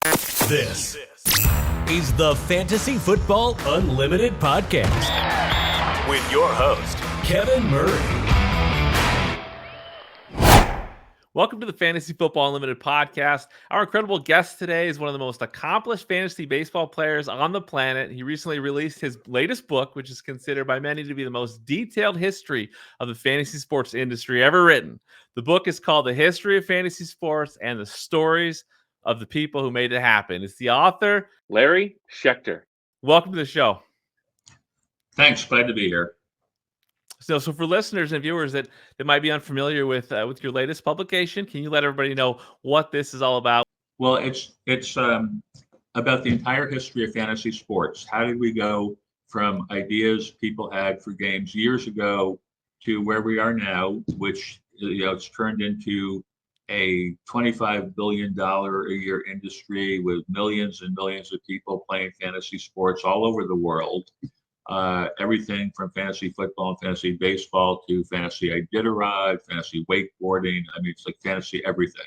This is the Fantasy Football Unlimited podcast with your host, Kevin Murray. Welcome to the Fantasy Football Unlimited podcast. Our incredible guest today is one of the most accomplished fantasy baseball players on the planet. He recently released his latest book, which is considered by many to be the most detailed history of the fantasy sports industry ever written. The book is called The History of Fantasy Sports and the Stories of the People Who Made It Happen. It's the author, Larry Schechter. Welcome to the show. Thanks. Glad to be here. So for listeners and viewers that might be unfamiliar with your latest publication, can you let everybody know what this is all about? Well, it's about the entire history of fantasy sports. How did we go from ideas people had for games years ago to where we are now, which it's turned into a $25 billion a year industry with millions and millions of people playing fantasy sports all over the world. Everything from fantasy football and fantasy baseball to fantasy Iditarod, fantasy wakeboarding. I mean, it's like fantasy everything.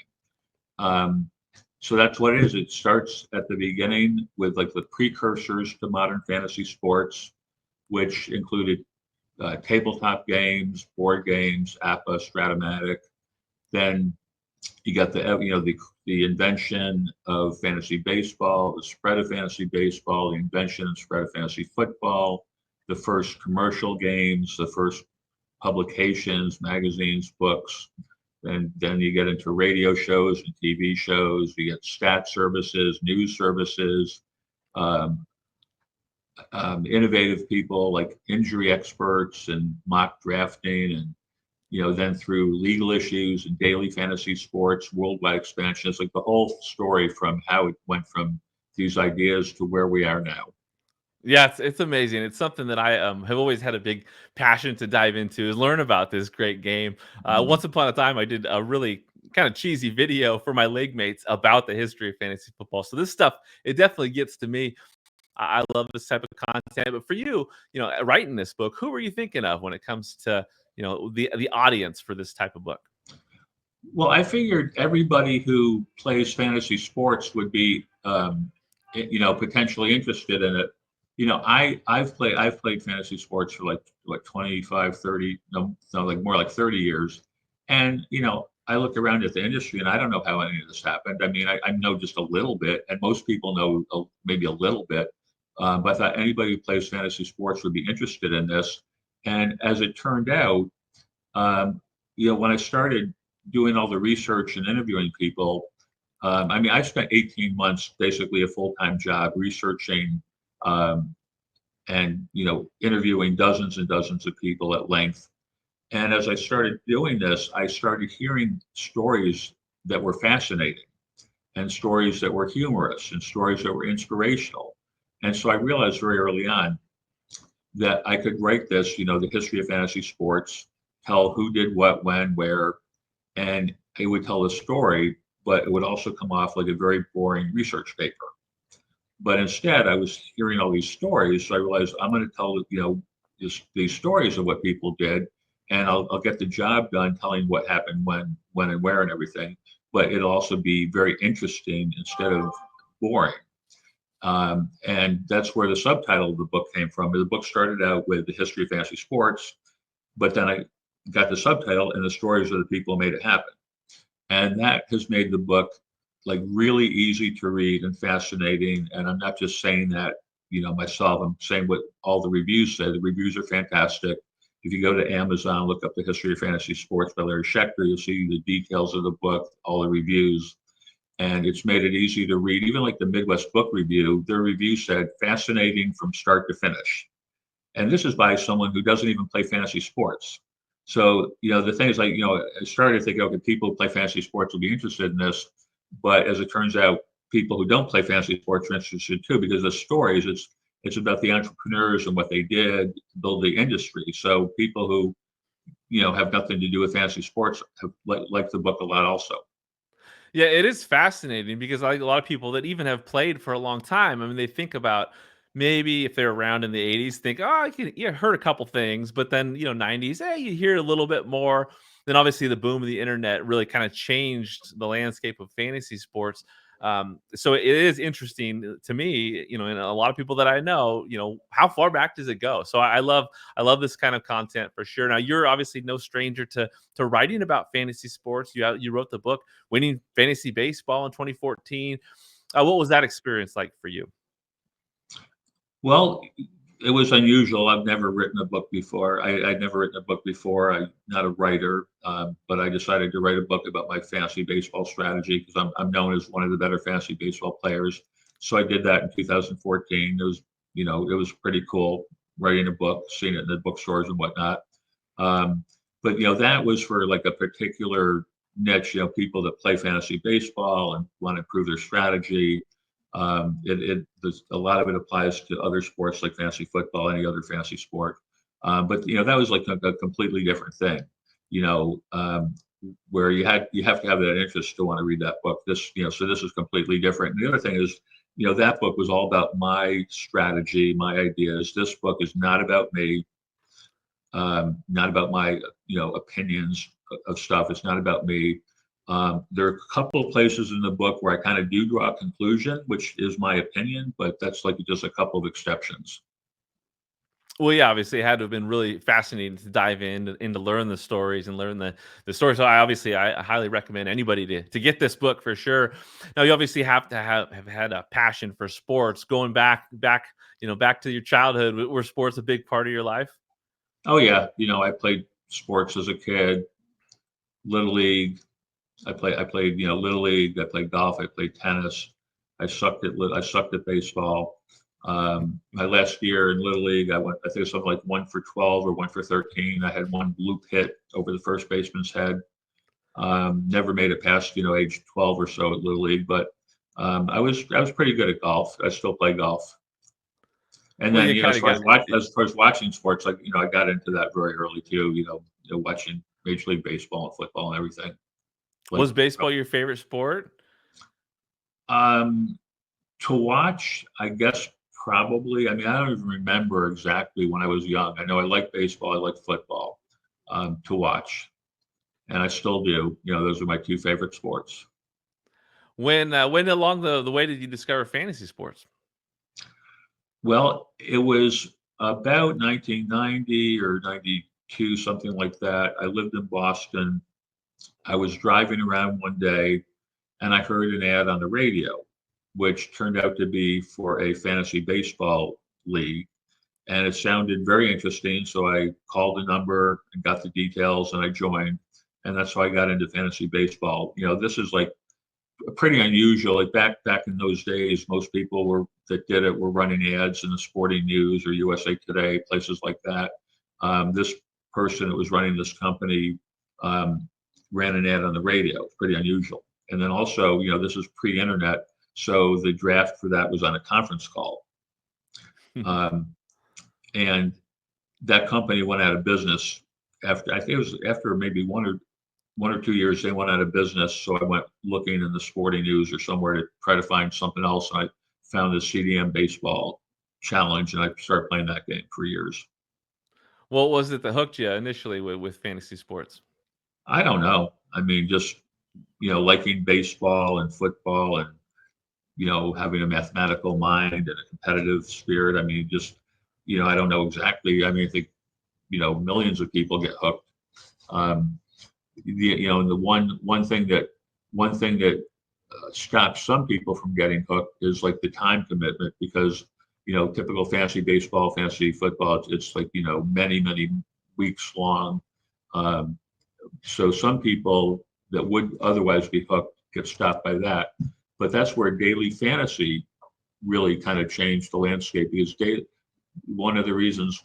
So that's what it is. It starts at the beginning with like the precursors to modern fantasy sports, which included tabletop games, board games, APA, Stratomatic. Then you got the invention of fantasy baseball, the spread of fantasy baseball, the invention and spread of fantasy football, the first commercial games, the first publications, magazines, books. And then you get into radio shows and TV shows. You get stat services, news services, innovative people like injury experts and mock drafting, and then through legal issues and daily fantasy sports, worldwide expansion. It's like the whole story from how it went from these ideas to where we are now. Yeah, it's amazing. It's something that I have always had a big passion to dive into, is learn about this great game. Once upon a time, I did a really kind of cheesy video for my league mates about the history of fantasy football. So this stuff, it definitely gets to me. I love this type of content. But for you, writing this book, who were you thinking of when it comes to the audience for this type of book? Well, I figured everybody who plays fantasy sports would be potentially interested in it. I've played fantasy sports for like 25, 30, no, like more like 30 years. And, I look around at the industry and I don't know how any of this happened. I mean, I know just a little bit, and most people know maybe a little bit. But I thought anybody who plays fantasy sports would be interested in this. And as it turned out, when I started doing all the research and interviewing people, I spent 18 months, basically a full-time job, researching and interviewing dozens and dozens of people at length. And as I started doing this, I started hearing stories that were fascinating, and stories that were humorous, and stories that were inspirational. And so I realized very early on that I could write this, the history of fantasy sports, tell who did what, when, where, and it would tell a story, but it would also come off like a very boring research paper. But instead, I was hearing all these stories, so I realized I'm going to tell these stories of what people did, and I'll get the job done telling what happened, when, and where, and everything. But it'll also be very interesting instead of boring. And that's where the subtitle of the book came from. The book started out with the history of fantasy sports, but then I got the subtitle and the stories of the people who made it happen. And that has made the book like really easy to read and fascinating. And I'm not just saying that, myself, I'm saying what all the reviews say. The reviews are fantastic. If you go to Amazon, look up The History of Fantasy Sports by Larry Schechter, you'll see the details of the book, all the reviews. And it's made it easy to read. Even like the Midwest Book Review, their review said fascinating from start to finish. And this is by someone who doesn't even play fantasy sports. So, the thing is, like, I started thinking, okay, people who play fantasy sports will be interested in this. But as it turns out, people who don't play fantasy sports are interested too, because the stories, it's about the entrepreneurs and what they did to build the industry. So people who, have nothing to do with fantasy sports have liked the book a lot also. Yeah, it is fascinating because a lot of people that even have played for a long time, I mean, they think about maybe if they're around in the 80s, think, oh, you heard a couple things, but then, 90s, you hear a little bit more. Then obviously the boom of the internet really kind of changed the landscape of fantasy sports. So it is interesting to me, and a lot of people that I know, how far back does it go? So I love this kind of content for sure. Now you're obviously no stranger to writing about fantasy sports. You wrote the book Winning Fantasy Baseball in 2014. What was that experience like for you? Well, it was unusual. I've never written a book before. I'd never written a book before. I'm not a writer, but I decided to write a book about my fantasy baseball strategy because I'm known as one of the better fantasy baseball players. So I did that in 2014. It was pretty cool writing a book, seeing it in the bookstores and whatnot. But that was for like a particular niche. People that play fantasy baseball and want to improve their strategy. There's a lot of it applies to other sports like fantasy football, any other fantasy sport. But that was like a completely different thing, where you have to have that interest to want to read that book. So this is completely different. And the other thing is, that book was all about my strategy, my ideas. This book is not about me, not about my, opinions of stuff. It's not about me. There are a couple of places in the book where I kind of do draw a conclusion, which is my opinion, but that's like just a couple of exceptions. Well, yeah, obviously it had to have been really fascinating to dive in and to learn the stories and learn the stories. So I highly recommend anybody to get this book for sure. Now you obviously have to have had a passion for sports going back, back to your childhood. Were sports a big part of your life? Oh yeah, I played sports as a kid, little league. I played, little league. I played golf. I played tennis. I sucked at baseball. My last year in little league, I think it was something like 1 for 12 or 1 for 13. I had one loop hit over the first baseman's head. Never made it past, age 12 or so at little league, but I was pretty good at golf. I still play golf. And Well, then, you kind of got as far as watching sports, like, I got into that very early too, watching Major League Baseball and football and everything. Like, Was baseball your favorite sport? um, to watch, I guess probably. I mean, I don't even remember exactly when I was young. I know I liked baseball, I liked football, to watch, and I still do. Those are my two favorite sports. When along the way did you discover fantasy sports? Well, it was about 1990 or 92, something like that. I lived in Boston. I was driving around one day and I heard an ad on the radio, which turned out to be for a fantasy baseball league. And it sounded very interesting. So I called the number and got the details and I joined. And that's how I got into fantasy baseball. This is like pretty unusual. Like back in those days, most people that did it were running ads in the Sporting News or USA Today, places like that. This person that was running this company ran an ad on the radio. It's pretty unusual. And then also, this is pre-internet, so the draft for that was on a conference call. And that company went out of business after, I think it was after maybe 1 or 2 years, they went out of business. So I went looking in the Sporting News or somewhere to try to find something else. And I found the CDM baseball challenge and I started playing that game for years. What was it that hooked you initially with fantasy sports? I don't know. I mean, just, liking baseball and football and, having a mathematical mind and a competitive spirit. I mean, just, I don't know exactly. I mean, I think, millions of people get hooked. The one thing that stops some people from getting hooked is like the time commitment because, typical fantasy baseball, fantasy football, it's like, many weeks long. So some people that would otherwise be hooked get stopped by that. But that's where daily fantasy really kind of changed the landscape because one of the reasons,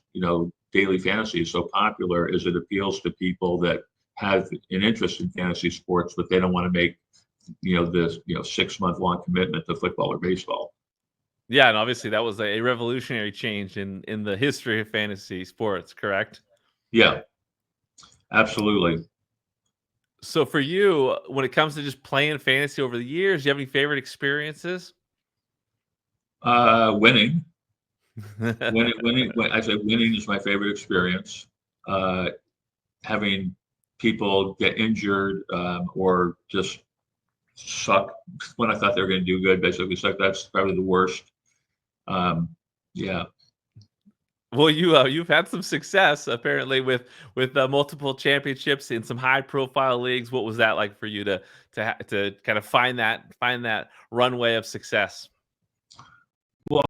daily fantasy is so popular is it appeals to people that have an interest in fantasy sports, but they don't want to make, this, 6-month long commitment to football or baseball. Yeah, and obviously that was a revolutionary change in the history of fantasy sports, correct? Yeah, absolutely. So for you, when it comes to just playing fantasy over the years, do you have any favorite experiences? Winning. When I say winning is my favorite experience. Having people get injured or just suck when I thought they were going to do good. Basically, it's like that's probably the worst. Yeah. Well, you've had some success apparently with multiple championships in some high profile leagues. What was that like for you to kind of find that runway of success? Well,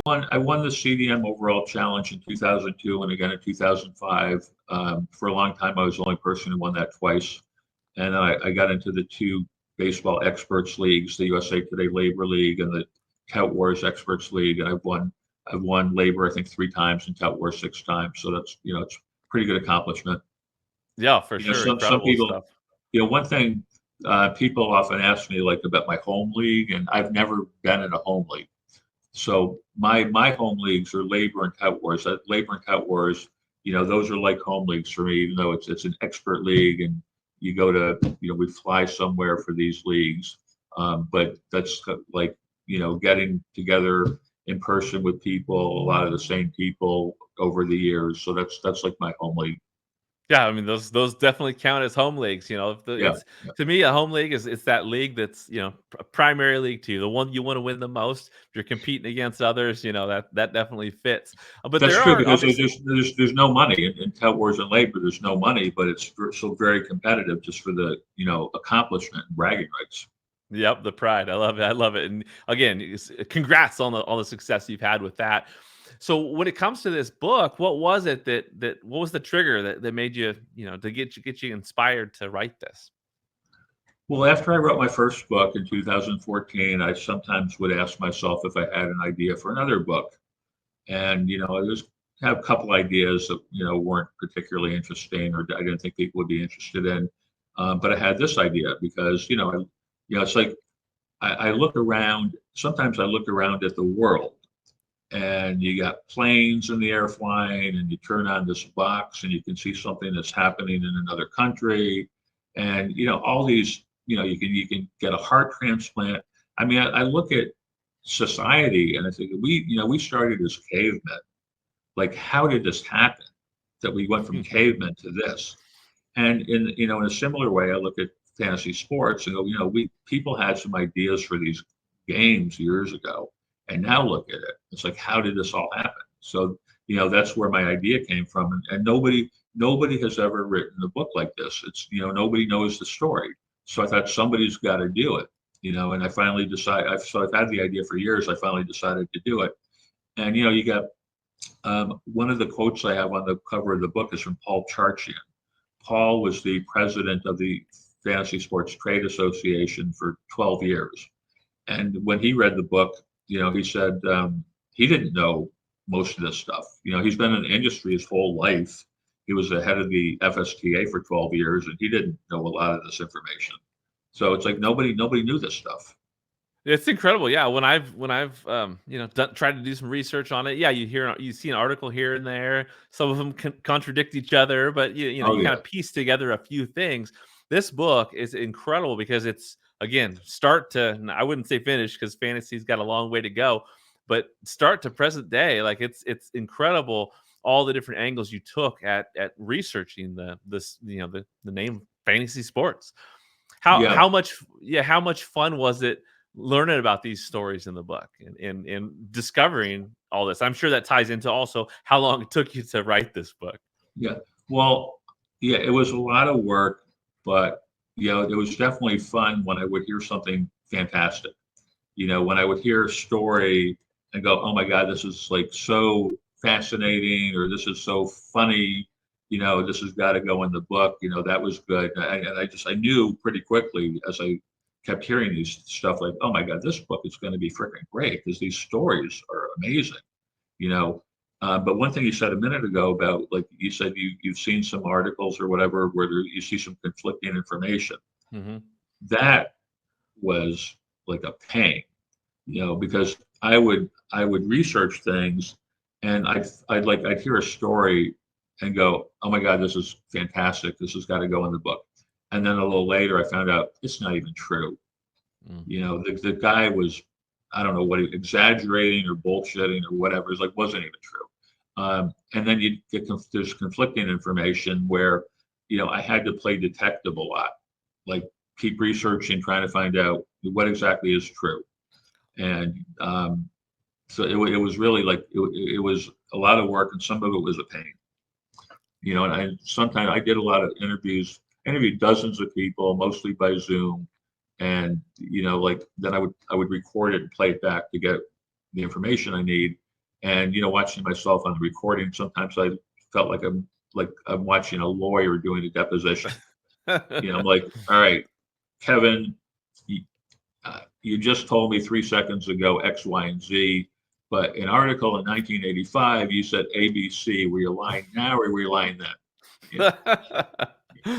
I won the CDM overall challenge in 2002 and again in 2005. For a long time, I was the only person who won that twice. And I got into the two baseball experts leagues, the USA Today Labor League and the Tout Wars Experts League. And I've won labor, I think, 3 times and Tout Wars 6 times. So that's, it's a pretty good accomplishment. Yeah, for sure. Some Incredible people, stuff. one thing people often ask me like about my home league, and I've never been in a home league. So my home leagues are labor and Tout Wars. Labor and Tout Wars, those are like home leagues for me, even though it's an expert league and you go to, we fly somewhere for these leagues. But that's like, getting together in person with people, a lot of the same people over the years. So that's like my home league. Yeah, I mean those definitely count as home leagues. Yeah. It's to me a home league is it's that league that's primary league to you, the one you want to win the most. If you're competing against others, that definitely fits. But That's there true are because obviously there's no money in Tout Wars and labor. There's no money, but it's so very competitive just for the accomplishment and bragging rights. Yep, the pride. I love it. I love it. And again, congrats on all the success you've had with that. So when it comes to this book, what was it that what was the trigger that made you, to get you inspired to write this? Well, after I wrote my first book in 2014, I sometimes would ask myself if I had an idea for another book. And, I just have a couple ideas that, weren't particularly interesting or I didn't think people would be interested in. But I had this idea because, it's like I look around, sometimes I look around at the world and you got planes in the air flying and you turn on this box and you can see something that's happening in another country. And, all these, you can get a heart transplant. I mean, I look at society and I think we started as cavemen. Like, how did this happen that we went from cavemen to this? And in a similar way, I look at fantasy sports and go, people had some ideas for these games years ago, and now look at it. It's like, how did this all happen? So, that's where my idea came from. And nobody has ever written a book like this. It's, nobody knows the story. So I thought somebody's got to do it, and I finally decided, I've had the idea for years. I finally decided to do it. And, you got one of the quotes I have on the cover of the book is from Paul Charchian. Paul was the president of the Fantasy Sports Trade Association for 12 years. And when he read the book, he said he didn't know most of this stuff. He's been in the industry his whole life. He was the head of the FSTA for 12 years, and he didn't know a lot of this information. So it's like nobody knew this stuff. It's incredible. Yeah, when I've tried to do some research on it, yeah, you see an article here and there. Some of them contradict each other, but you Oh, kind yeah. of piece together a few things. This book is incredible because it's again start to I wouldn't say finish because fantasy's got a long way to go, but start to present day, like it's incredible all the different angles you took at researching the name fantasy sports. Yeah. How much fun was it learning about these stories in the book and discovering all this? I'm sure that ties into also how long it took you to write this book. Yeah. Well, yeah, it was a lot of work, but it was definitely fun when I would hear something fantastic. When I would hear a story and go, "Oh my God, this is like so fascinating," or "This is so funny," "This has got to go in the book." That was good. And I knew pretty quickly as I kept hearing these stuff like, "Oh my God, this book is going to be freaking great because these stories are amazing." you know. But one thing you said a minute ago about, like you said, you've seen some articles or whatever where you see some conflicting information. Mm-hmm. That was like a pain, because I would research things, and I'd hear a story and go, oh my God, this is fantastic. This has got to go in the book. And then a little later, I found out it's not even true. The guy was, I don't know what exaggerating or bullshitting or whatever. It's like wasn't even true. And then you get there's conflicting information where, I had to play detective a lot. Like, keep researching, trying to find out what exactly is true. And so it was really like it was a lot of work, and some of it was a pain. And sometimes I did a lot of interviewed dozens of people, mostly by Zoom, and like then I would record it and play it back to get the information I need. And watching myself on the recording, sometimes I felt like I'm watching a lawyer doing a deposition. I'm like, all right, Kevin, you just told me 3 seconds ago X, Y, and Z, but an article in 1985 you said ABC. Were you lying now or were you lying then?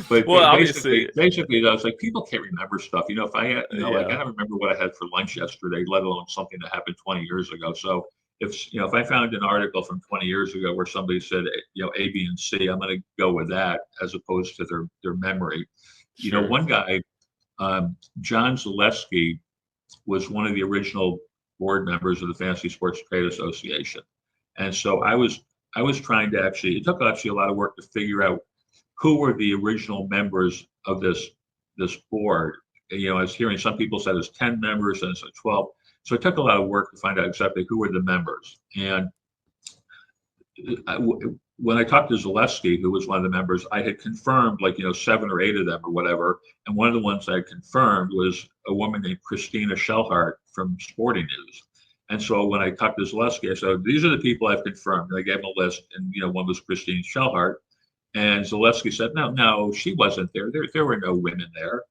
But well, obviously, basically, that's like people can't remember stuff. If I had, like I don't remember what I had for lunch yesterday, let alone something that happened 20 years ago. So if I found an article from 20 years ago where somebody said A, B, and C, I'm going to go with that as opposed to their memory. Sure. One guy, John Zaleski, was one of the original board members of the Fantasy Sports Trade Association, and so I was trying to it took a lot of work to figure out who were the original members of this board. I was hearing some people said it's 10 members and it's 12. So it took a lot of work to find out exactly who were the members. And when I talked to Zaleski, who was one of the members, I had confirmed 7 or 8 of them or whatever. And one of the ones I confirmed was a woman named Christina Shellhart from Sporting News. And so when I talked to Zaleski, I said, these are the people I've confirmed. And I gave him a list, and one was Christine Shellhart. And Zaleski said, no, she wasn't there. There were no women there.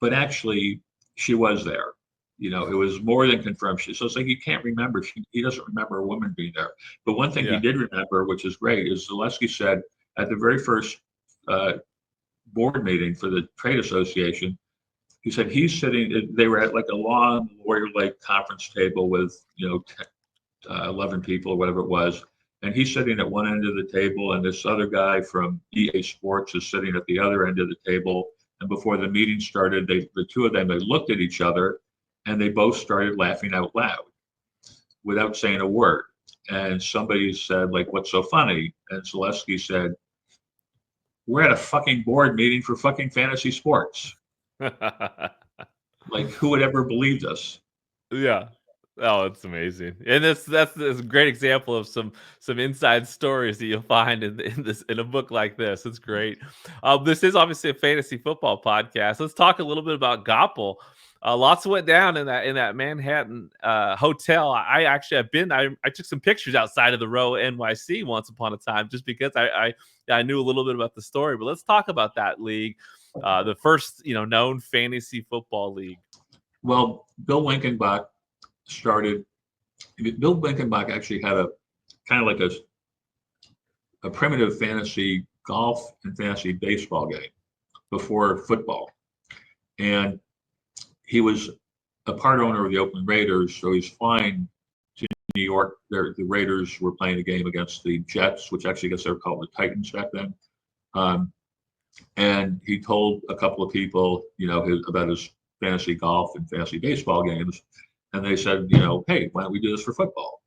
But actually, she was there. It was more than confirmed. So it's like you can't remember. He doesn't remember a woman being there. But one thing he did remember, which is great, is Zaleski said at the very first board meeting for the trade association, he said he's sitting, they were at like a long lawyer-like conference table with, 11 people or whatever it was. And he's sitting at one end of the table, and this other guy from EA Sports is sitting at the other end of the table. And before the meeting started, the two of them, they looked at each other, and they both started laughing out loud without saying a word. And somebody said, what's so funny? And Zaleski said, we're at a fucking board meeting for fucking fantasy sports. Who would ever believe this? Yeah. Oh, it's amazing, and that's a great example of some inside stories that you'll find in a book like this. It's great. This is obviously a fantasy football podcast. Let's talk a little bit about Goppel. Lots went down in that Manhattan hotel. I took some pictures outside of the Row NYC once upon a time, just because I knew a little bit about the story. But let's talk about that league, the first known fantasy football league. Well, Bill Winkenbach actually had a kind of like a primitive fantasy golf and fantasy baseball game before football. And he was a part owner of the Oakland Raiders, so he's flying to New York. The Raiders were playing a game against the Jets, which actually I guess they were called the Titans back then. And he told a couple of people, about his fantasy golf and fantasy baseball games. And they said, hey, why don't we do this for football?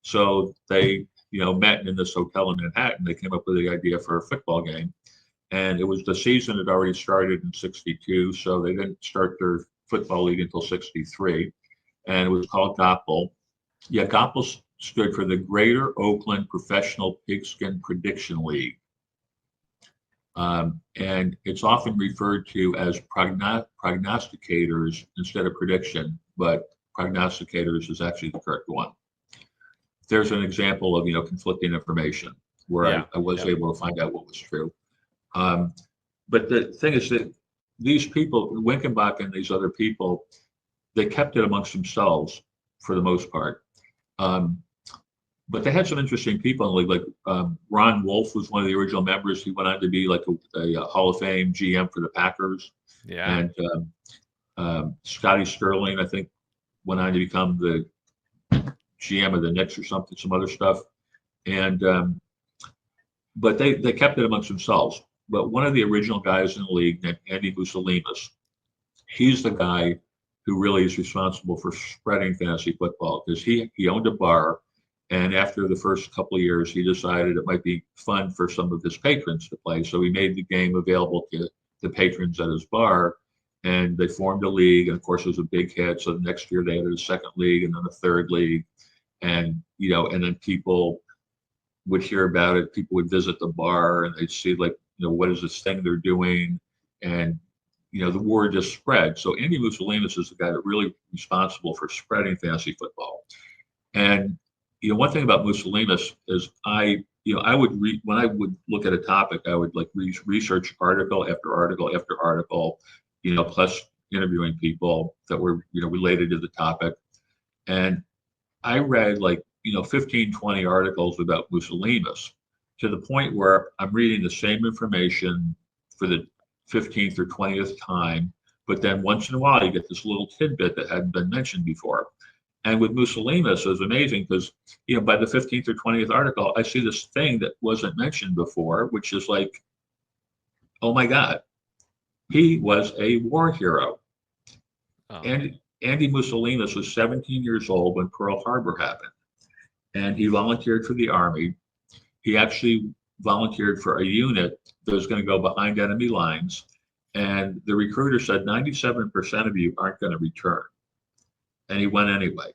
So they, met in this hotel in Manhattan. They came up with the idea for a football game. And it was the season had already started in 62. So they didn't start their football league until 63. And it was called Goppel. Yeah, Goppel stood for the Greater Oakland Professional Pigskin Prediction League. And it's often referred to as prognosticators instead of prediction, but prognosticators is actually the correct one. There's an example of conflicting information where I was able to find out what was true. But the thing is that these people, Winkenbach and these other people, they kept it amongst themselves for the most part. But they had some interesting people in the league, like Ron Wolf was one of the original members. He went on to be like a Hall of Fame GM for the Packers. Yeah. And Scotty Sterling, I think, went on to become the GM of the Knicks or something, some other stuff. And but they kept it amongst themselves. But one of the original guys in the league, named Andy Musolimas, he's the guy who really is responsible for spreading fantasy football, because he owned a bar. And after the first couple of years, he decided it might be fun for some of his patrons to play. So he made the game available to the patrons at his bar. and they formed a league. And of course, it was a big hit. So the next year they added a second league and then a third league. And, and then people would hear about it. People would visit the bar and they'd see like, what is this thing they're doing? And, the word just spread. So Andy Musolinis is the guy that really responsible for spreading fantasy football. And, one thing about Musolinis is I would read, when I would look at a topic, I would like research article after article after article, plus interviewing people that were, related to the topic. And I read like, 15, 20 articles about Musolinis to the point where I'm reading the same information for the 15th or 20th time. But then once in a while, you get this little tidbit that hadn't been mentioned before. And with Musolinis, it was amazing because, by the 15th or 20th article, I see this thing that wasn't mentioned before, which is like, oh my God, he was a war hero. Oh. And Andy Musolinis was 17 years old when Pearl Harbor happened. And he volunteered for the Army. He actually volunteered for a unit that was going to go behind enemy lines. And the recruiter said 97% of you aren't going to return. And he went anyway.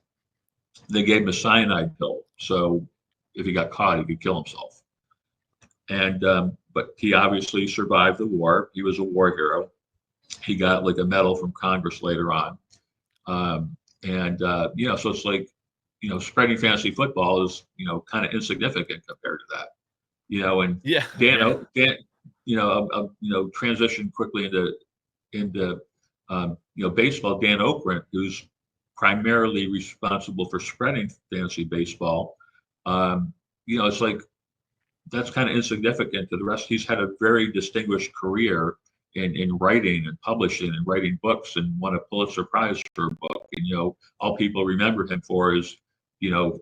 They gave him a cyanide pill. So if he got caught, he could kill himself. And but he obviously survived the war. He was a war hero. He got like a medal from Congress later on. So it's like, spreading fantasy football is, kind of insignificant compared to that, and Dan, transition quickly into baseball. Dan Okrent, who's primarily responsible for spreading fantasy baseball. It's like, that's kind of insignificant to the rest. He's had a very distinguished career in writing and publishing and writing books and won a Pulitzer Prize for a book. And, all people remember him for is,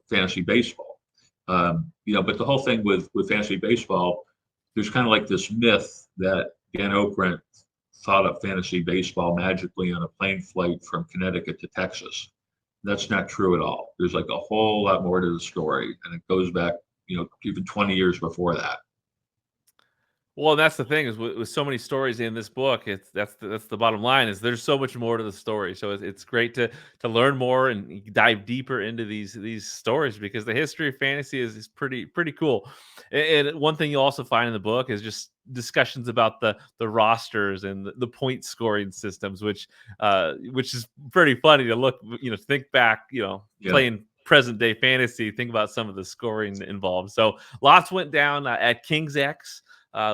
fantasy baseball. But the whole thing with fantasy baseball, there's kind of like this myth that Dan Okrent thought up fantasy baseball magically on a plane flight from Connecticut to Texas. That's not true at all. There's like a whole lot more to the story, and it goes back, even 20 years before that. Well, that's the thing is with so many stories in this book, that's the bottom line is there's so much more to the story. So it's great to learn more and dive deeper into these stories because the history of fantasy is pretty cool. And one thing you'll also find in the book is just discussions about the rosters and the point scoring systems, which is pretty funny to look, think back, playing present day fantasy, think about some of the scoring involved. So lots went down at King's X.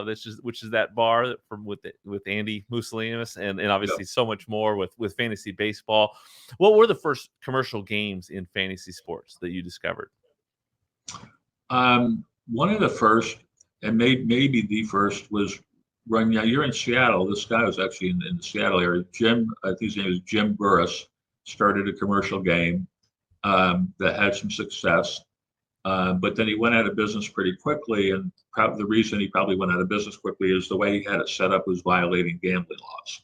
Which is that bar from with Andy Musolinis and obviously so much more with fantasy baseball. What were the first commercial games in fantasy sports that you discovered? One of the first, and maybe the first, was run. Now you're in Seattle. This guy was actually in the Seattle area. Jim, I think his name is Jim Burris, started a commercial game that had some success. But then he went out of business pretty quickly, and the reason he probably went out of business quickly is the way he had it set up was violating gambling laws.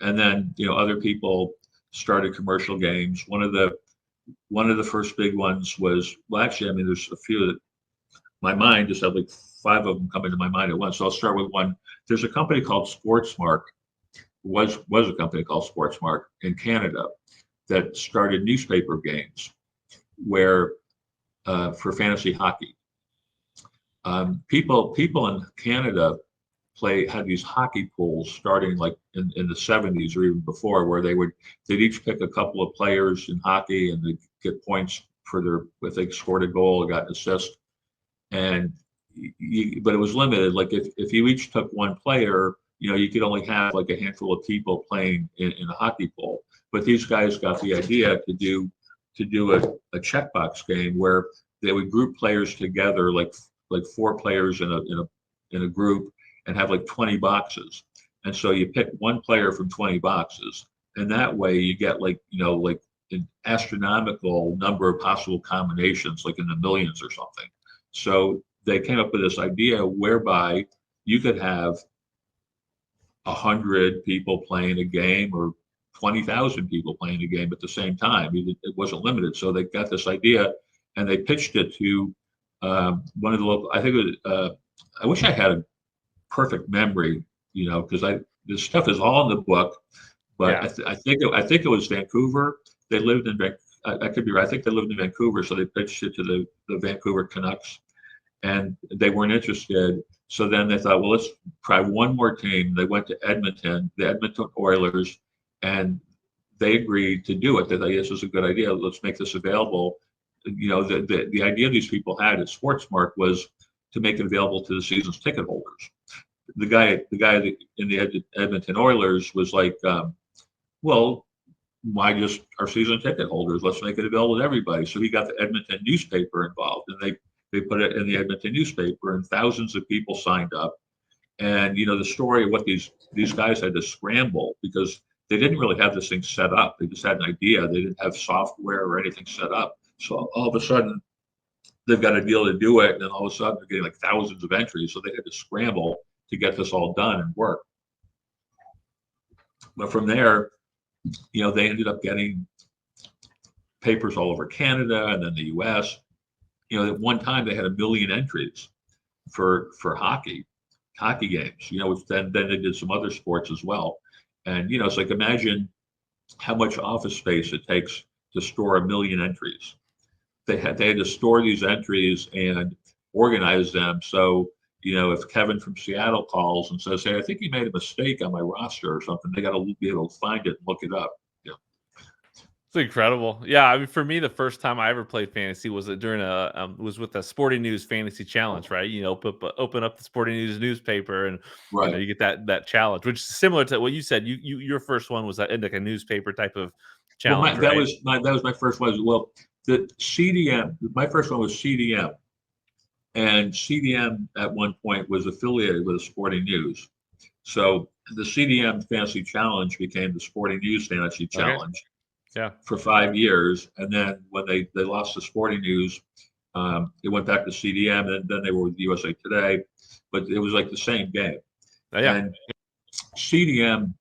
And then other people started commercial games. One of the first big ones was, well, actually, I mean, there's a few that my mind just had like 5 of them come into my mind at once. So I'll start with one. There's a company called Sportsmark, was a company called Sportsmark in Canada that started newspaper games where for fantasy hockey. People in Canada had these hockey pools starting like in the 70s or even before, where they'd each pick a couple of players in hockey and they'd get points for if they scored a goal or got an assist. And but it was limited. Like if you each took one player, you could only have like a handful of people playing in a hockey pool. But these guys got the idea to do a checkbox game where they would group players together, like 4 players in a group, and have like 20 boxes. And so you pick one player from 20 boxes, and that way you get like an astronomical number of possible combinations, like in the millions or something. So they came up with this idea whereby you could have 100 people playing a game or 20,000 people playing a game at the same time. It wasn't limited. So they got this idea and they pitched it to one of the local, I think it was, I wish I had a perfect memory, because this stuff is all in the book, but Yeah. I think it was Vancouver. They lived in I could be right. I think they lived in Vancouver, so they pitched it to the Vancouver Canucks, and they weren't interested. So then they thought, well, let's try one more team. They went to Edmonton, the Edmonton Oilers, and they agreed to do it. They thought, yes, this is a good idea. Let's make this available. The idea these people had at Sportsmark was to make it available to the season's ticket holders. The guy in the Edmonton Oilers was like, well, why just our season ticket holders? Let's make it available to everybody. So he got the Edmonton newspaper involved, and they put it in the Edmonton newspaper, and thousands of people signed up. And the story of what these guys had to scramble because they didn't really have this thing set up. They just had an idea. They didn't have software or anything set up. So all of a sudden, they've got a deal to do it, and then all of a sudden they're getting like thousands of entries. So they had to scramble to get this all done and work. But from there, they ended up getting papers all over Canada and then the U.S. At one time they had 1 million entries for hockey games. Which then they did some other sports as well. And it's like imagine how much office space it takes to store 1 million entries. They had to store these entries and organize them. So if Kevin from Seattle calls and says, "Hey, I think you made a mistake on my roster or something," they got to be able to find it and look it up. It's incredible. Yeah, I mean, for me, the first time I ever played fantasy was during was with the Sporting News Fantasy Challenge, right? Open up the Sporting News newspaper, and Right. you get that challenge, which is similar to what you said. Your first one was in like a newspaper type of Well, challenge, right? that was my first one. Well, the CDM, my first one was CDM, and CDM at one point was affiliated with the Sporting News. So the CDM Fantasy Challenge became the Sporting News Fantasy Okay. Challenge Yeah. for 5 years, and then when they lost the Sporting News, it went back to CDM, and then they were with USA Today, but it was like the same game. Yeah. And CDM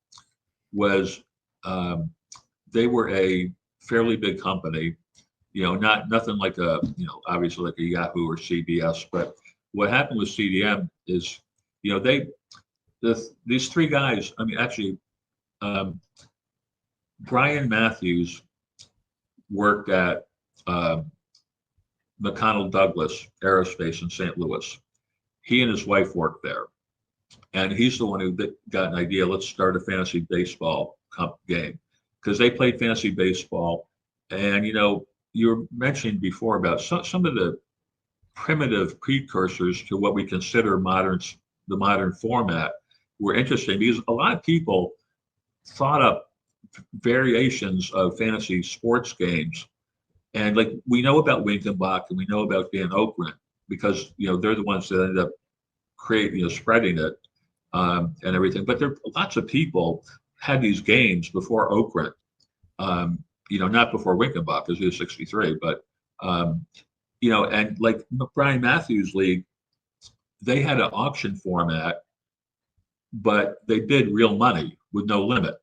was they were a fairly big company, nothing like obviously like a Yahoo or CBS. But what happened with CDM is, these three guys. I mean, actually, Brian Matthews worked at McConnell Douglas Aerospace in St. Louis. He and his wife worked there, and he's the one who got an idea. Let's start a fantasy baseball game because they played fantasy baseball, and you were mentioning before about some of the primitive precursors to what we consider the modern format were interesting because a lot of people thought up variations of fantasy sports games. And like we know about Winkenbach and we know about Dan Okren because they're the ones that ended up spreading it and everything. But there lots of people had these games before Okren, not before Winkenbach because he was 63, but and like Brian Matthews League, they had an auction format, but they bid real money with no limit.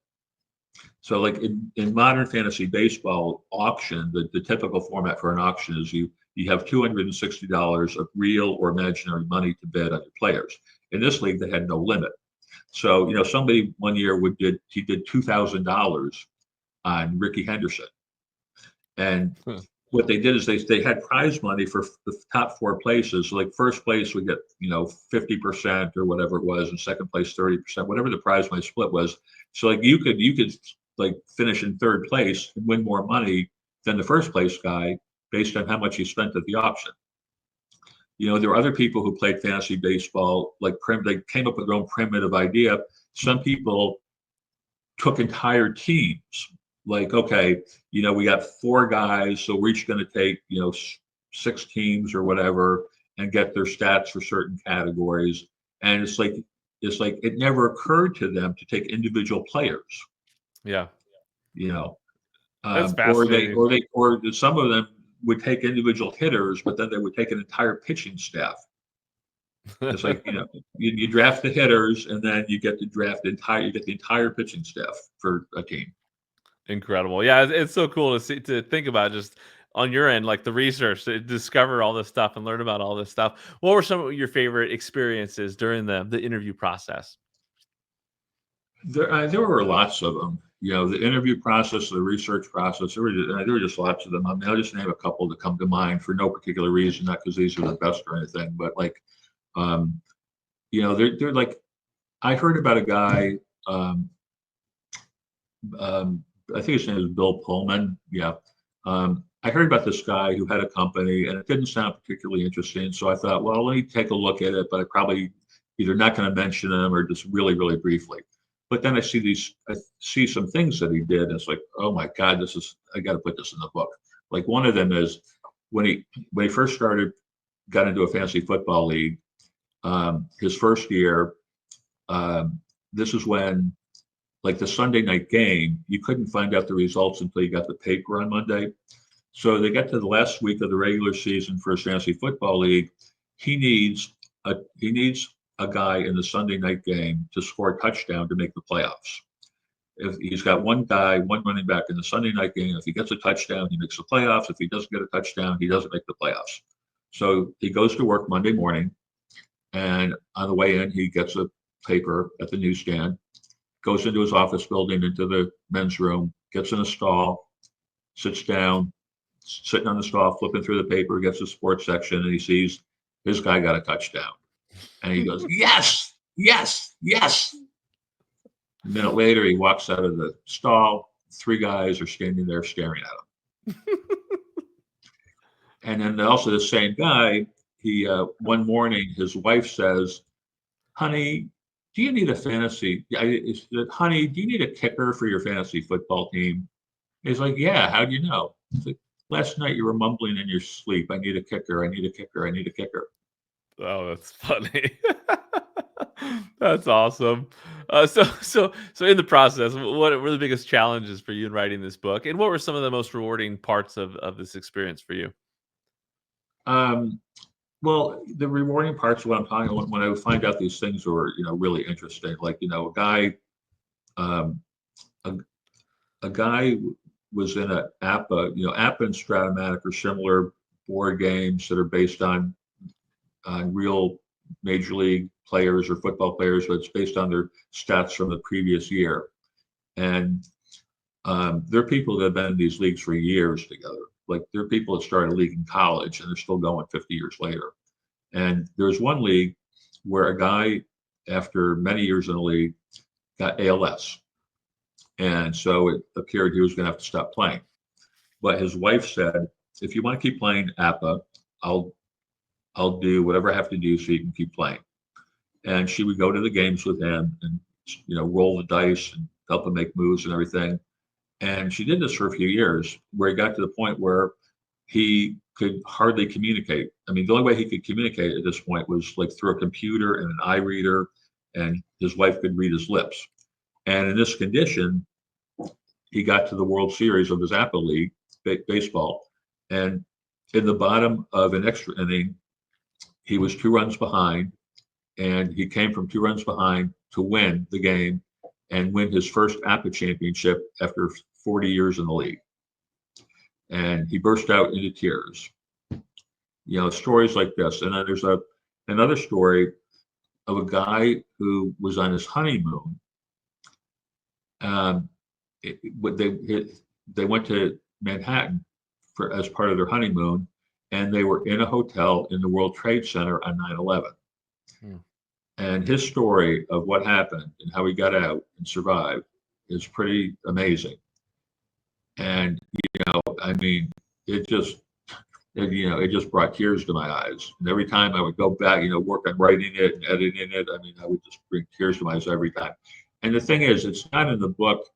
So like in modern fantasy baseball auction, the typical format for an auction is you have $260 of real or imaginary money to bid on your players. In this league, they had no limit. So, somebody one year did $2,000 on Ricky Henderson. And what they did is they had prize money for the top 4 places. So like first place would get, 50% or whatever it was, and second place 30%, whatever the prize money split was. So like you could like finish in third place and win more money than the first place guy based on how much you spent at the auction. There were other people who played fantasy baseball, like they came up with their own primitive idea. Some people took entire teams. Like, okay, we got 4 guys, so we're each going to take, 6 teams or whatever and get their stats for certain categories. And it's like it never occurred to them to take individual players. Yeah. That's Or fascinating. or some of them would take individual hitters, but then they would take an entire pitching staff. It's like you draft the hitters, and then you get to draft you get the entire pitching staff for a team. Incredible. Yeah, it's so cool to think about just on your end, like the research to discover all this stuff and learn about all this stuff. What were some of your favorite experiences during the interview process? There were lots of them. The interview process, the research process, there were just lots of them. I mean, I'll just name a couple that come to mind for no particular reason, not because these are the best or anything, but like, um, they're like, I heard about a guy, um, um, I think his name is Bill Pullman. Yeah. I heard about this guy who had a company and it didn't sound particularly interesting. So I thought, well, let me take a look at it, but I probably either not going to mention him or just really, really briefly. But then I see some things that he did. And it's like, oh my God, I got to put this in the book. Like one of them is when he first got into a fantasy football league, his first year, um, this is when like the Sunday night game, you couldn't find out the results until you got the paper on Monday. So they get to the last week of the regular season for his fantasy football league. He needs a guy in the Sunday night game to score a touchdown to make the playoffs. If he's got one running back in the Sunday night game, if he gets a touchdown, he makes the playoffs. If he doesn't get a touchdown, he doesn't make the playoffs. So he goes to work Monday morning, and on the way in, he gets a paper at the newsstand, goes into his office building, into the men's room, gets in a stall, sits down, sitting on the stall, flipping through the paper, gets to the sports section, and he sees this guy got a touchdown. And he goes, yes, yes, yes. A minute later, he walks out of the stall. 3 guys are standing there staring at him. And then also the same guy, one morning, his wife says, honey, do you need a honey, do you need a kicker for your fantasy football team? He's like, yeah, how do you know? He's like, last night you were mumbling in your sleep. I need a kicker. I need a kicker. I need a kicker. Oh, that's funny. That's awesome. So in the process, what were the biggest challenges for you in writing this book, and what were some of the most rewarding parts of this experience for you? Um, well, the rewarding parts of what I'm talking about when I would find out these things were, really interesting. Like, um, a, a guy was in a APA. APA and Stratomatic are similar board games that are based on real major league players or football players, but it's based on their stats from the previous year. And there are people that have been in these leagues for years together. Like there are people that started a league in college and they're still going 50 years later. And there's one league where a guy, after many years in the league, got ALS. And so it appeared he was going to have to stop playing. But his wife said, if you want to keep playing APA, I'll do whatever I have to do so you can keep playing. And she would go to the games with him and, roll the dice and help him make moves and everything. And she did this for a few years, where he got to the point where he could hardly communicate. I mean, the only way he could communicate at this point was like through a computer and an eye reader, and his wife could read his lips. And in this condition, he got to the World Series of his APA League, baseball. And in the bottom of an extra inning, he was 2 runs behind, and he came from 2 runs behind to win the game and win his first APA championship after 40 years in the league. And he burst out into tears. Stories like this. And then there's another story of a guy who was on his honeymoon. They went to Manhattan as part of their honeymoon, and they were in a hotel in the World Trade Center on 9/11. And his story of what happened and how he got out and survived is pretty amazing. And I mean, it just brought tears to my eyes. And every time I would go back, work on writing it and editing it, I mean, I would just bring tears to my eyes every time. And the thing is, it's not in the book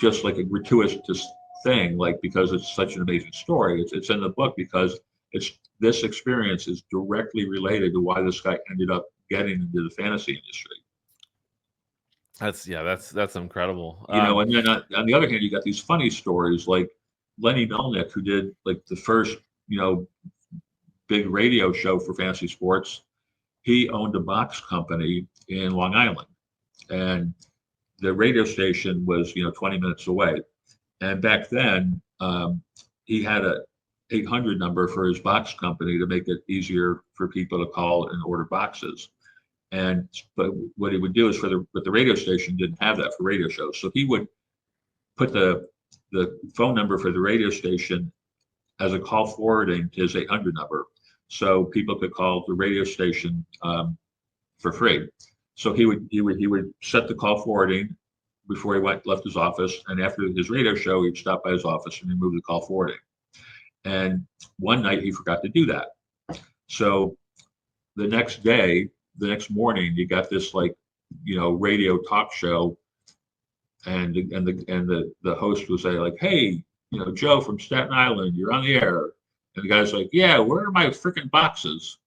just like a gratuitous thing, like because it's such an amazing story. It's in the book because this experience is directly related to why this guy ended up getting into the fantasy industry. That's incredible. And then on the other hand, you got these funny stories like Lenny Melnick, who did like the first, big radio show for fantasy sports. He owned a box company in Long Island, and the radio station was, 20 minutes away. And back then, he had a 800 number for his box company to make it easier for people to call and order boxes. But what he would do is but the radio station didn't have that for radio shows. So he would put the phone number for the radio station as a call forwarding to his 800 number. So people could call the radio station for free. So he would set the call forwarding before he left his office. And after his radio show, he'd stop by his office and remove the call forwarding. And one night he forgot to do that. So the next morning, you got this radio talk show, and the host would say like, "Hey, Joe from Staten Island, you're on the air." And the guy's like, "Yeah, where are my freaking boxes?"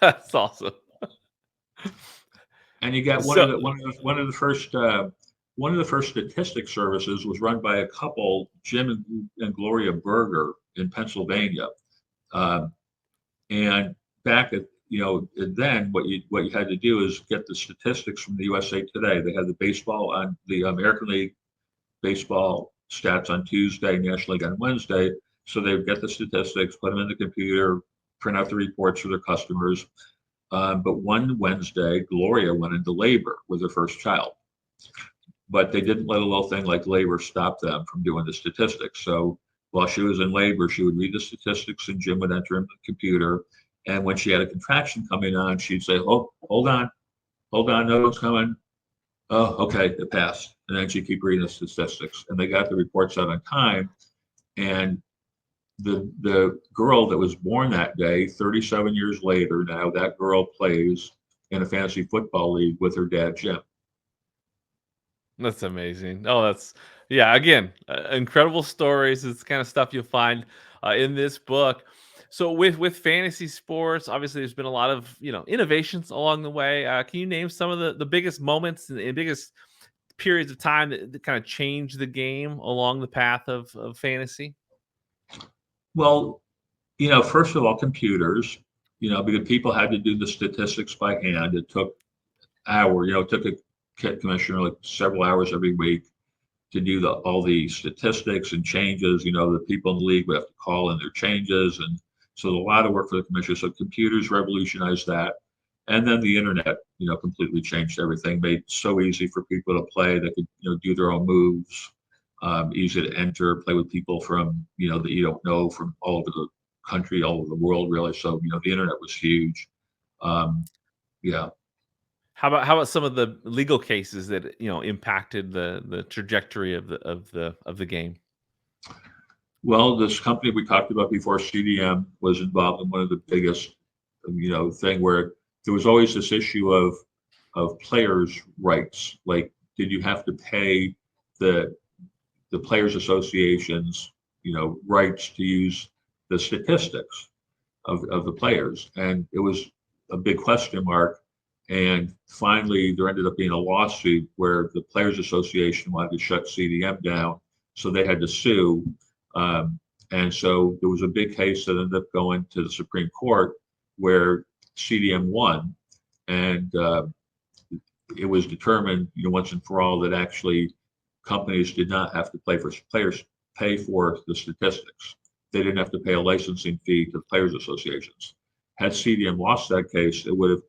That's awesome. And you got one of the first statistics services was run by a couple, Jim and Gloria Berger in Pennsylvania. And back at then what you had to do is get the statistics from the USA Today. They had the American League baseball stats on Tuesday, National League on Wednesday. So they would get the statistics, put them in the computer, print out the reports for their customers. But one Wednesday, Gloria went into labor with her first child. But they didn't let a little thing like labor stop them from doing the statistics. So while she was in labor, she would read the statistics and Jim would enter in the computer. And when she had a contraction coming on, she'd say, "Oh, hold on, no, it's coming. Oh, okay, it passed." And then she'd keep reading the statistics. And they got the reports out on time. And the girl that was born that day, 37 years later now, that girl plays in a fantasy football league with her dad, Jim. That's amazing. Oh, again, incredible stories. It's the kind of stuff you'll find in this book. So with fantasy sports, obviously there's been a lot of, innovations along the way. Can you name some of the biggest moments and biggest periods of time that kind of changed the game along the path of fantasy? Well, first of all, computers, because people had to do the statistics by hand. It took hours, it took a kit commissioner like several hours every week to do all the statistics and changes. The people in the league would have to call in their changes. And so a lot of work for the commissioner. So computers revolutionized that. And then the internet, completely changed everything, made it so easy for people to play. They could, do their own moves, easy to enter, play with people from, that you don't know, from all over the country, all over the world, really. So, the internet was huge. Yeah. How about some of the legal cases that impacted the trajectory of the game? Well, this company we talked about before, CDM, was involved in one of the biggest, thing where there was always this issue of players' rights. Like, did you have to pay the players' associations, rights to use the statistics of the players? And it was a big question mark. And finally, there ended up being a lawsuit where the Players Association wanted to shut CDM down, so they had to sue. And so there was a big case that ended up going to the Supreme Court where CDM won, and it was determined, once and for all, that actually companies did not have to pay for the statistics. They didn't have to pay a licensing fee to the Players Associations. Had CDM lost that case, it would have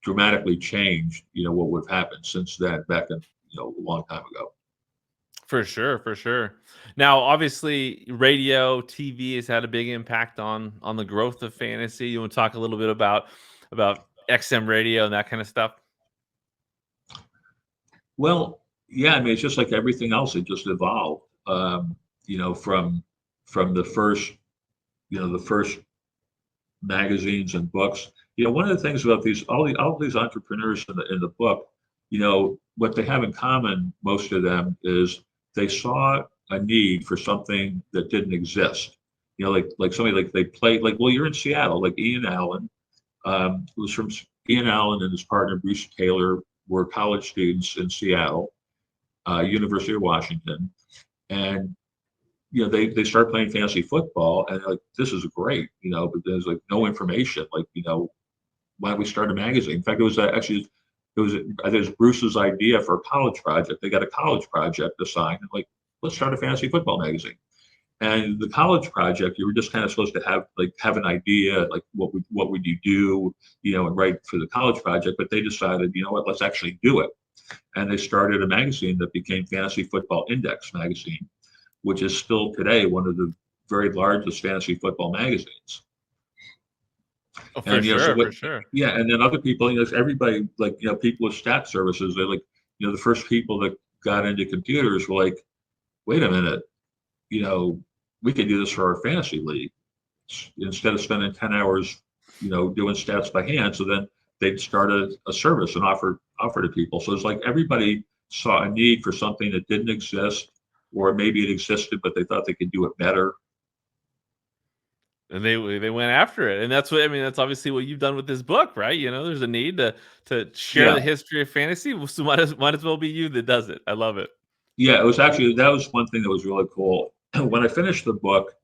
dramatically changed, what would have happened since then, back in, a long time ago. For sure. Now, obviously, radio, TV has had a big impact on the growth of fantasy. You want to talk a little bit about XM radio and that kind of stuff? Well, yeah, I mean, it's just like everything else. It just evolved, from the first magazines and books. One of the things about all these entrepreneurs in the book, what they have in common, most of them, is they saw a need for something that didn't exist. Like somebody, like they played, like, well, you're in Seattle, like Ian Allen, Ian Allen and his partner Bruce Taylor were college students in Seattle, University of Washington, and they start playing fantasy football, and like, this is great, but there's like no information. Like, why don't we start a magazine? In fact, it was Bruce's idea for a college project. They got a college project assigned, and like, let's start a fantasy football magazine. And the college project, you were just kind of supposed to have an idea, like what would you do, and write for the college project. But they decided, you know what, let's actually do it. And they started a magazine that became Fantasy Football Index magazine, which is still today one of the very largest fantasy football magazines. Oh, for And sure, for sure. yeah, and then other people, everybody, like, people with stat services, they're like, the first people that got into computers were like, wait a minute, you know, we could do this for our fantasy league instead of spending 10 hours, doing stats by hand. So then they'd start a service and offer to people. So it's like everybody saw a need for something that didn't exist, or maybe it existed, but they thought they could do it better. And they went after it, and that's what I mean. That's obviously what you've done with this book, right? There's a need to share the Yeah. history of fantasy. So might as well be you that does it. I love it. Yeah. That was one thing that was really cool. When I finished the book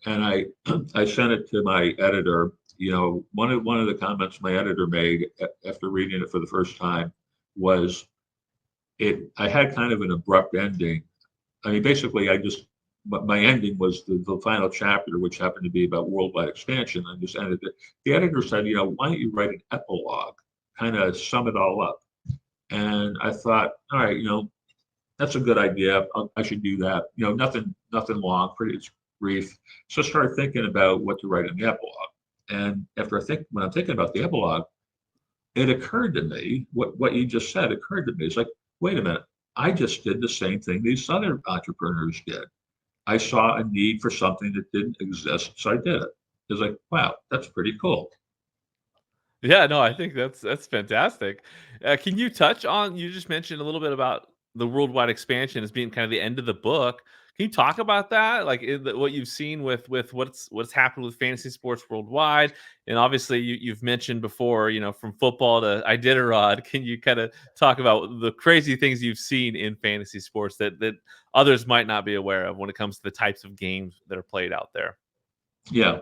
and I sent it to my editor, one of the comments my editor made after reading it for the first time was I had kind of an abrupt ending. I mean, basically, but my ending was the final chapter, which happened to be about worldwide expansion. I just ended it. The editor said, why don't you write an epilogue, kind of sum it all up? And I thought, all right, that's a good idea. I should do that. Nothing long, it's brief. So I started thinking about what to write in the epilogue. And when I'm thinking about the epilogue, it occurred to me, what you just said occurred to me. It's like, wait a minute, I just did the same thing these other entrepreneurs did. I saw a need for something that didn't exist, so I did it. It's like, wow, that's pretty cool. Yeah, no, I think that's fantastic. Can you touch on? You just mentioned a little bit about the worldwide expansion as being kind of the end of the book. Can you talk about that, like what you've seen with what's happened with fantasy sports worldwide? And obviously, you've mentioned before, from football to Iditarod. Can you kind of talk about the crazy things you've seen in fantasy sports that others might not be aware of when it comes to the types of games that are played out there? Yeah.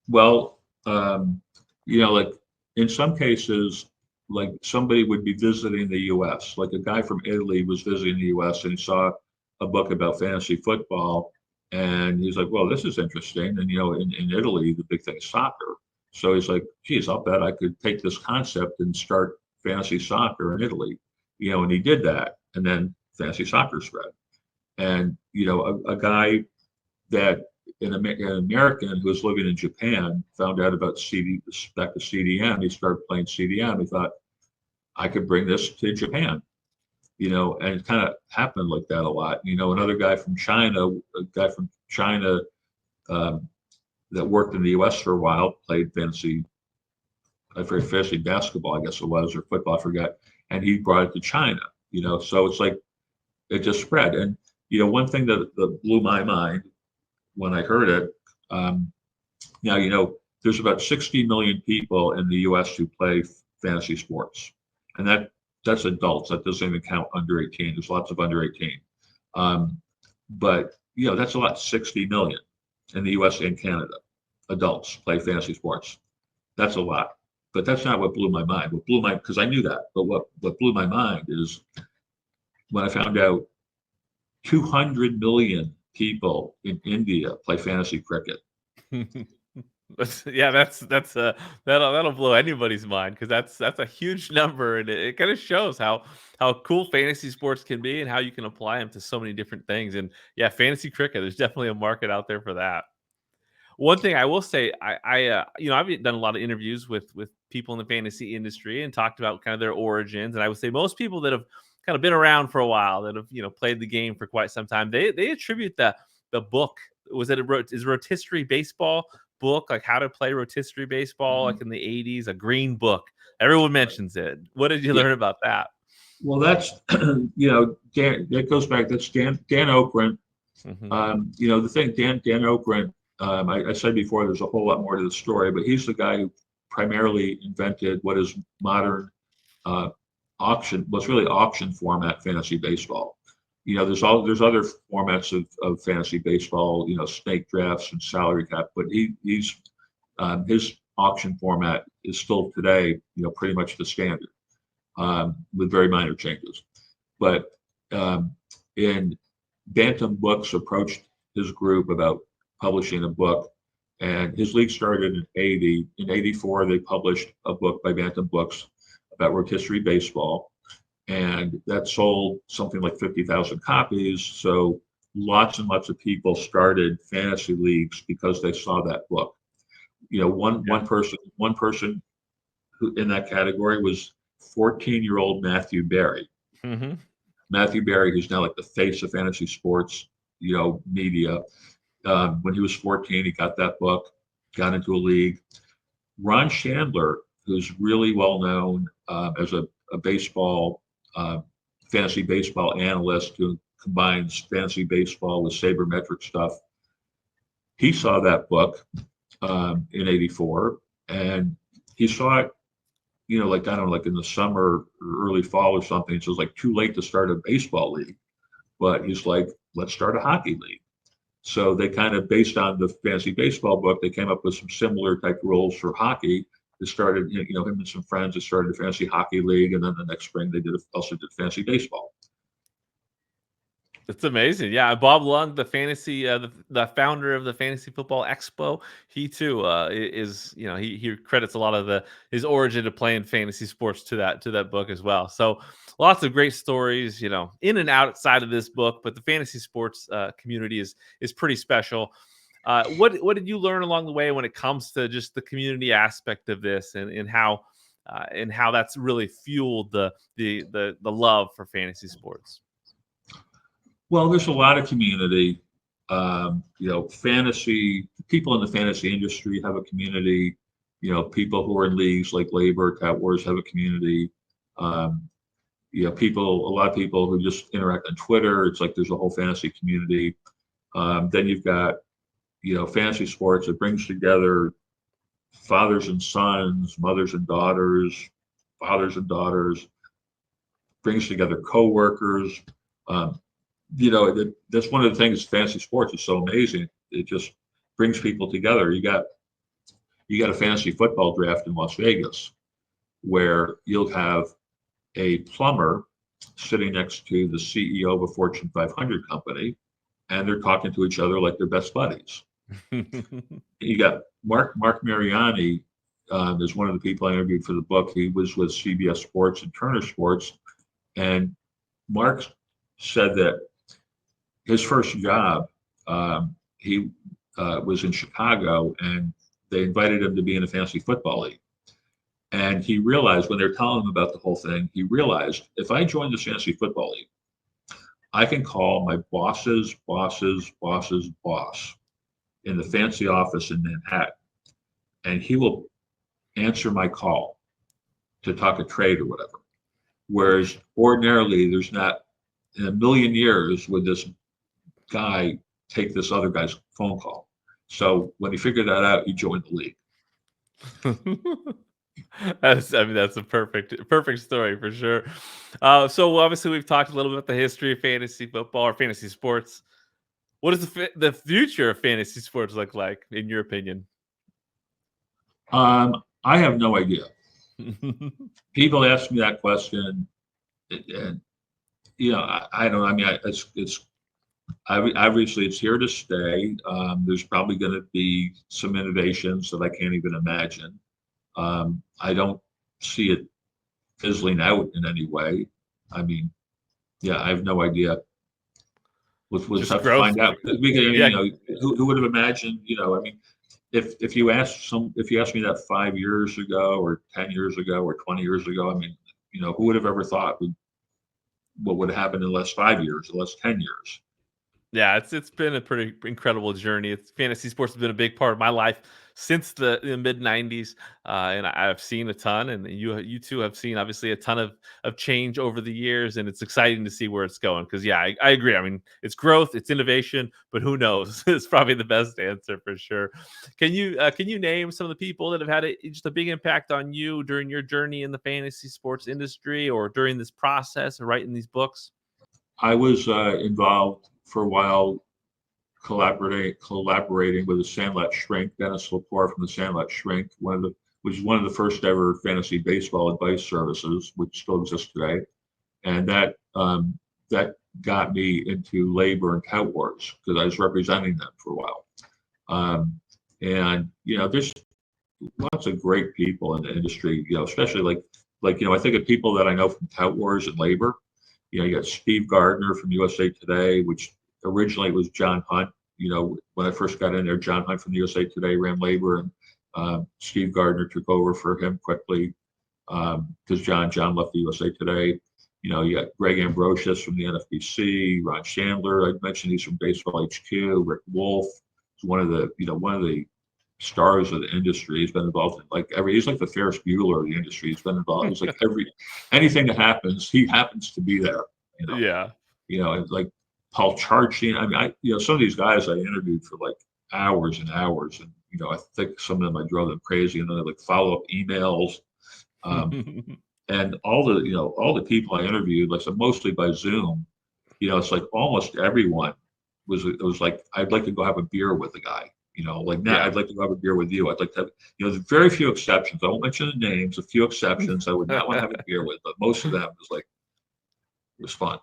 Well, like in some cases, like somebody would be visiting the U.S. Like a guy from Italy was visiting the U.S. and he saw a book about fantasy football, and he's like, "Well, this is interesting." And in Italy, the big thing is soccer. So he's like, "Geez, I'll bet I could take this concept and start fantasy soccer in Italy." And he did that, and then fantasy soccer spread. And a guy that an American who was living in Japan found out about back to CDM. He started playing CDM. He thought, I could bring this to Japan, and it kind of happened like that a lot. Another guy from China, um, that worked in the U.S. for a while, played fantasy basketball, I guess it was, or football, I forgot, and he brought it to China. So it's like it just spread. And one thing that blew my mind when I heard it. Now, there's about 60 million people in the U.S. who play fantasy sports, and that's adults. That doesn't even count under 18. There's lots of under 18, but that's a lot. 60 million in the U.S. and Canada, adults play fantasy sports. That's a lot, but that's not what blew my mind. Because I knew that, but what blew my mind is when I found out 200 million people in India play fantasy cricket. Yeah, that'll blow anybody's mind because that's a huge number, and it kind of shows how cool fantasy sports can be and how you can apply them to so many different things. And yeah, fantasy cricket, there's definitely a market out there for that. One thing I will say, I've done a lot of interviews with people in the fantasy industry and talked about kind of their origins, and I would say most people that have kind of been around for a while, that have played the game for quite some time, they attribute the book, is rotisserie baseball book, like how to play rotisserie baseball, like in the 80s, a green book. Everyone mentions it. What did you Yeah. learn about that? Well, that's Dan. That goes back. That's Dan Okrent. The thing, Dan Okrent. I said before, there's a whole lot more to the story, but he's the guy who primarily invented what is modern what's really auction format fantasy baseball. There's other formats of fantasy baseball, snake drafts and salary cap, but he's his auction format is still today, pretty much the standard, with very minor changes. But in Bantam Books approached his group about publishing a book. And his league started in 80. In 84, they published a book by Bantam Books about rotisserie baseball. And that sold something like 50,000 copies. So lots and lots of people started fantasy leagues because they saw that book. One person who in that category was 14-year-old Matthew Berry. Mm-hmm. Matthew Berry, who's now like the face of fantasy sports, media. When he was 14, he got that book, got into a league. Ron Chandler, who's really well known as a baseball, fantasy baseball analyst who combines fantasy baseball with sabermetric stuff. He saw that book in 84, and he saw it, like, I don't know, like in the summer or early fall or something. So it was like too late to start a baseball league, but he's like, let's start a hockey league. So they kind of, based on the fantasy baseball book, they came up with some similar type rules for hockey. They started, him and some friends, they started a fantasy hockey league, and then the next spring they also did fantasy baseball. It's amazing. Yeah, Bob Lung, the the founder of the Fantasy Football Expo, he too is, he credits a lot of his origin to playing fantasy sports to that book as well. So lots of great stories, in and outside of this book, but the fantasy sports community is pretty special. What did you learn along the way when it comes to just the community aspect of this, and how that's really fueled the love for fantasy sports? Well, there's a lot of community. Fantasy people in the fantasy industry have a community. People who are in leagues like Labor, Cat Wars have a community. A lot of people who just interact on Twitter. It's like there's a whole fantasy community. Then you've got, fantasy sports. It brings together fathers and sons, mothers and daughters, fathers and daughters. Brings together coworkers. That's one of the things fantasy sports is so amazing. It just brings people together. You got a fantasy football draft in Las Vegas where you'll have a plumber sitting next to the CEO of a Fortune 500 company, and they're talking to each other like they're best buddies. You got Mark Mariani is one of the people I interviewed for the book. He was with CBS Sports and Turner Sports, and Mark said that his first job, he was in Chicago, and they invited him to be in a fantasy football league. And he realized, when they were telling him about the whole thing, he realized, if I join this fantasy football league, I can call my boss's boss's boss's boss in the fancy office in Manhattan, and he will answer my call to talk a trade or whatever. Whereas ordinarily, there's not, in a million years would this guy take this other guy's phone call. So when he figured that out, he joined the league. That's a perfect story for sure. So obviously we've talked a little bit about the history of fantasy football or fantasy sports. What does the future of fantasy sports look like, in your opinion? I have no idea. People ask me that question, and I don't know. I mean, obviously it's here to stay. There's probably going to be some innovations that I can't even imagine. I don't see it fizzling out in any way. I mean, yeah, I have no idea. We'll just have to find out. Who would have imagined? I mean, if you asked me that 5 years ago, or 10 years ago, or 20 years ago, I mean, who would have ever thought what would happen in the last 5 years, the last 10 years? Yeah, it's been a pretty incredible journey. Fantasy sports has been a big part of my life since the mid '90s, and I've seen a ton. And you too have seen obviously a ton of change over the years, and it's exciting to see where it's going. Because yeah, I agree. I mean, it's growth, it's innovation, but who knows? It's probably the best answer for sure. Can you name some of the people that have had just a big impact on you during your journey in the fantasy sports industry, or during this process of writing these books? I was involved for a while, collaborating with the Sandlot Shrink, Dennis Lepore from the Sandlot Shrink, which is one of the first ever fantasy baseball advice services, which still exists today. And that got me into labor and tout wars because I was representing them for a while. And there's lots of great people in the industry, especially I think of people that I know from tout wars and labor. You got Steve Gardner from USA Today, which originally was John Hunt. When I first got in there, John Hunt from the USA Today ran labor, and Steve Gardner took over for him quickly because John left the USA Today. You got Greg Ambrosius from the NFBC, Ron Chandler. I mentioned he's from Baseball HQ. Rick Wolf is one of the stars of the industry. He's been involved in he's like the Ferris Bueller of the industry. He's been involved. He's like anything that happens, he happens to be there. Yeah. And like Paul Charchian. I mean, some of these guys I interviewed for like hours and hours, and I think some of them I drove them crazy, and then like follow up emails. And all the people I interviewed, like so mostly by Zoom, it's like almost everyone was like, I'd like to go have a beer with the guy. I'd like to go have a beer with you. I'd like to have, there's very few exceptions. I won't mention the names, a few exceptions I would not want to have a beer with, but most of them it was fun.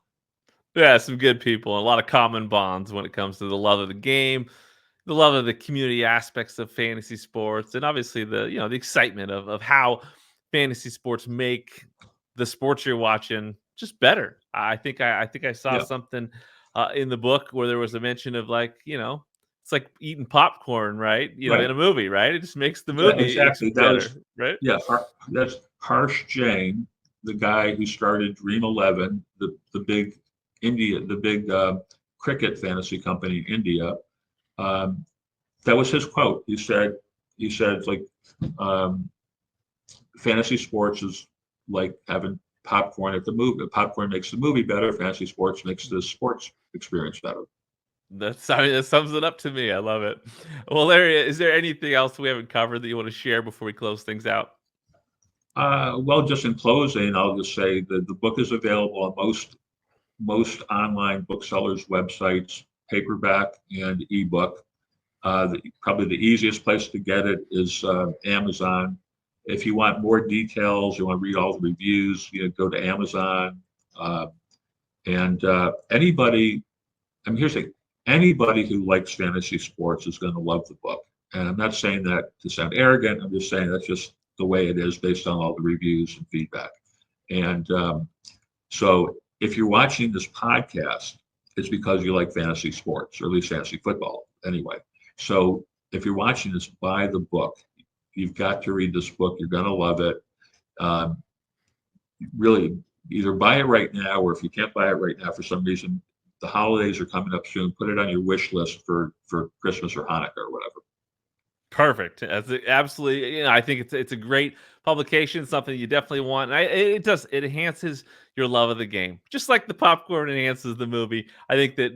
Yeah, some good people, and a lot of common bonds when it comes to the love of the game, the love of the community aspects of fantasy sports, and obviously the excitement of how fantasy sports make the sports you're watching just better. I think I saw something in the book where there was a mention of it's like eating popcorn, right? Right. In a movie, right? It just makes the movie exactly better, right? Yeah, that's Harsh Jain, the guy who started Dream 11, the big cricket fantasy company in India. That was his quote. He said fantasy sports is like having popcorn at the movie. Popcorn makes the movie better. Fantasy sports makes the sports experience better. That sums it up to me. I love it. Well, Larry, is there anything else we haven't covered that you want to share before we close things out? Well, just in closing, I'll just say that the book is available on most online booksellers' websites, paperback and ebook. Probably the easiest place to get it is Amazon. If you want more details, you want to read all the reviews, go to Amazon. Anybody, here's the thing, anybody who likes fantasy sports is going to love the book. And I'm not saying that to sound arrogant. I'm just saying that's just the way it is based on all the reviews and feedback. And so if you're watching this podcast, it's because you like fantasy sports, or at least fantasy football anyway. So if you're watching this, buy the book. You've got to read this book. You're going to love it. Really, either buy it right now, or if you can't buy it right now for some reason, the holidays are coming up soon. Put it on your wish list for Christmas or Hanukkah or whatever. Perfect. That's absolutely. I think it's a great publication. Something you definitely want. And it enhances your love of the game, just like the popcorn enhances the movie. I think that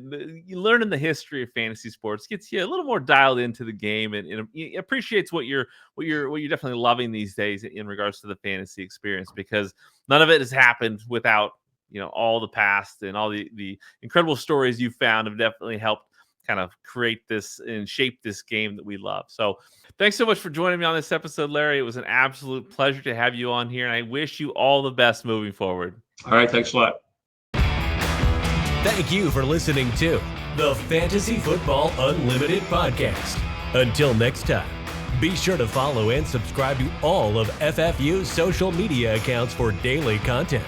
learning the history of fantasy sports gets you a little more dialed into the game, and it appreciates what you're definitely loving these days in regards to the fantasy experience, because none of it has happened without all the past, and all the incredible stories you found have definitely helped kind of create this and shape this game that we love. So thanks so much for joining me on this episode, Larry. It was an absolute pleasure to have you on here, and I wish you all the best moving forward. All right. Thanks a lot. Thank you for listening to the Fantasy Football Unlimited podcast. Until next time, be sure to follow and subscribe to all of FFU's social media accounts for daily content.